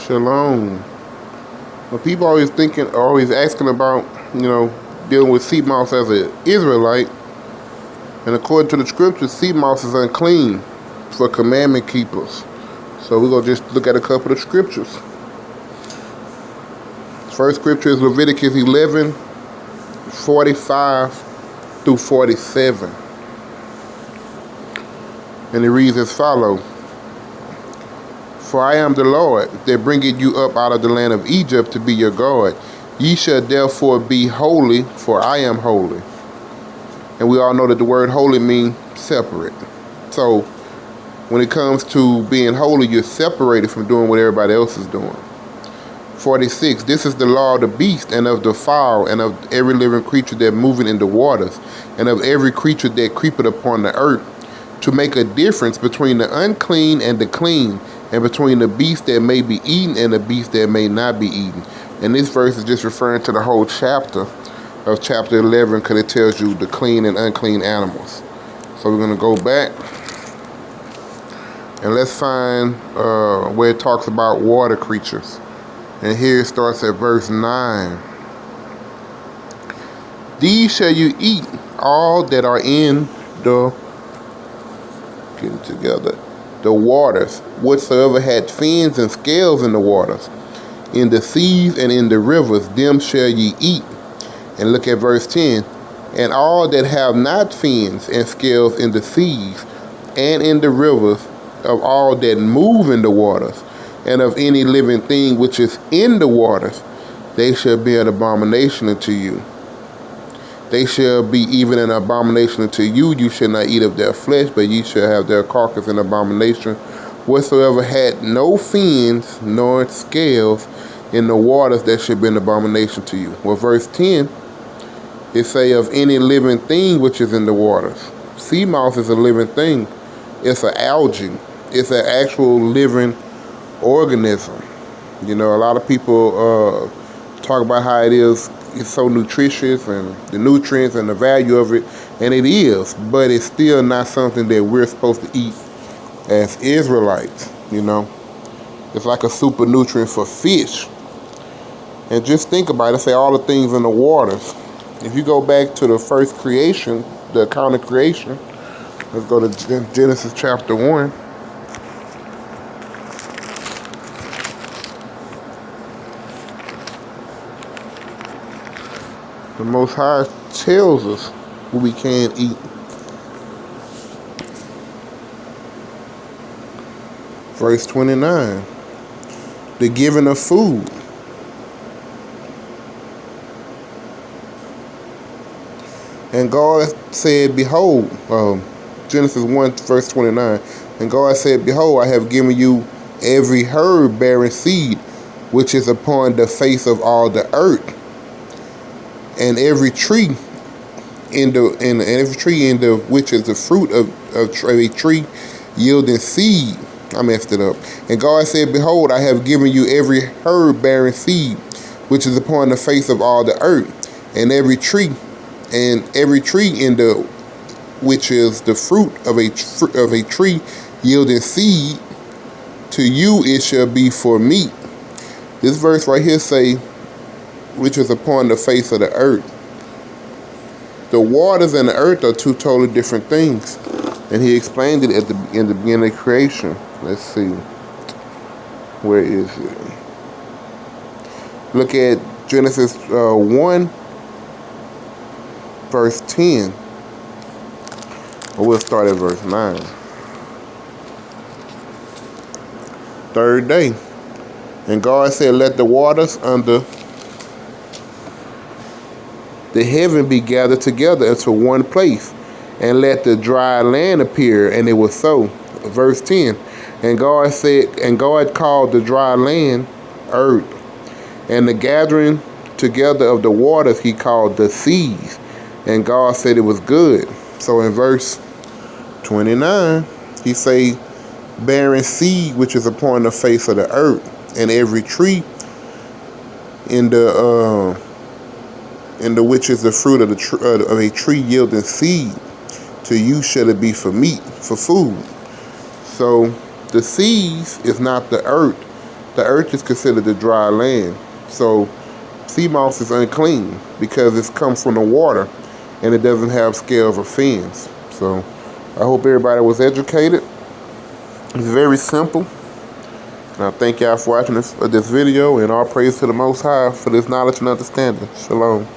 Shalom. Well, people always asking about, dealing with sea moss as an Israelite. And according to the scriptures, sea moss is unclean for commandment keepers. So we're going to just look at a couple of scriptures. First scripture is Leviticus 11:45-47. And it reads as follows. For I am the Lord that bringeth you up out of the land of Egypt to be your God. Ye shall therefore be holy, for I am holy. And we all know that the word holy means separate. So when it comes to being holy, you're separated from doing what everybody else is doing. 46, this is the law of the beast and of the fowl and of every living creature that moveth in the waters and of every creature that creepeth upon the earth, to make a difference between the unclean and the clean, and between the beast that may be eaten and the beast that may not be eaten. And this verse is just referring to the whole chapter of chapter 11, because it tells you the clean and unclean animals. So we're going to go back and let's find where it talks about water creatures. And here it starts at verse 9. These shall you eat, all that are in the waters, whatsoever had fins and scales in the waters, in the seas and in the rivers, them shall ye eat. And look at verse 10. And all that have not fins and scales in the seas and in the rivers, of all that move in the waters, and of any living thing which is in the waters, they shall be an abomination unto you. They shall be even an abomination unto you. You shall not eat of their flesh, but ye shall have their carcass in abomination. Whatsoever had no fins nor scales in the waters, that should be an abomination to you. Well, verse 10, it say of any living thing which is in the waters. Sea moss is a living thing. It's an algae. It's an actual living organism. A lot of people talk about how it's so nutritious and the nutrients and the value of it, and it is, but it's still not something that we're supposed to eat as Israelites. It's like a super nutrient for fish. And just think about it, say all the things in the waters. If you go back to the first creation, the account of creation, let's go to Genesis chapter 1. The Most High tells us what we can eat. Verse 29, the giving of food. And God said, behold, Genesis 1, verse 29, and God said, behold, I have given you every herb bearing seed, which is upon the face of all the earth, and every tree which is the fruit of a tree yielding seed. I messed it up. And God said, behold, I have given you every herb bearing seed, which is upon the face of all the earth, and every tree which is the fruit of a tree yielding seed, to you it shall be for meat. This verse right here say, which is upon the face of the earth. The waters and the earth are two totally different things. And he explained it in the beginning of creation. Let's see. Where is it? Look at Genesis 1, verse 10. Or we'll start at verse 9. Third day. And God said, let the waters under the heaven be gathered together into one place, and let the dry land appear. And it was so. Verse 10. And God called the dry land earth, and the gathering together of the waters he called the seas. And God said it was good. So in verse 29, he say, bearing seed which is upon the face of the earth, and every tree in the which is the fruit of a tree yielding seed, to you shall it be for meat, for food. So the seas is not the earth, The earth is considered the dry land. So sea moss is unclean because it's come from the water and it doesn't have scales or fins. So I hope everybody was educated. It's very simple. And I thank y'all for watching this video, and all praise to the Most High for this knowledge and understanding. Shalom.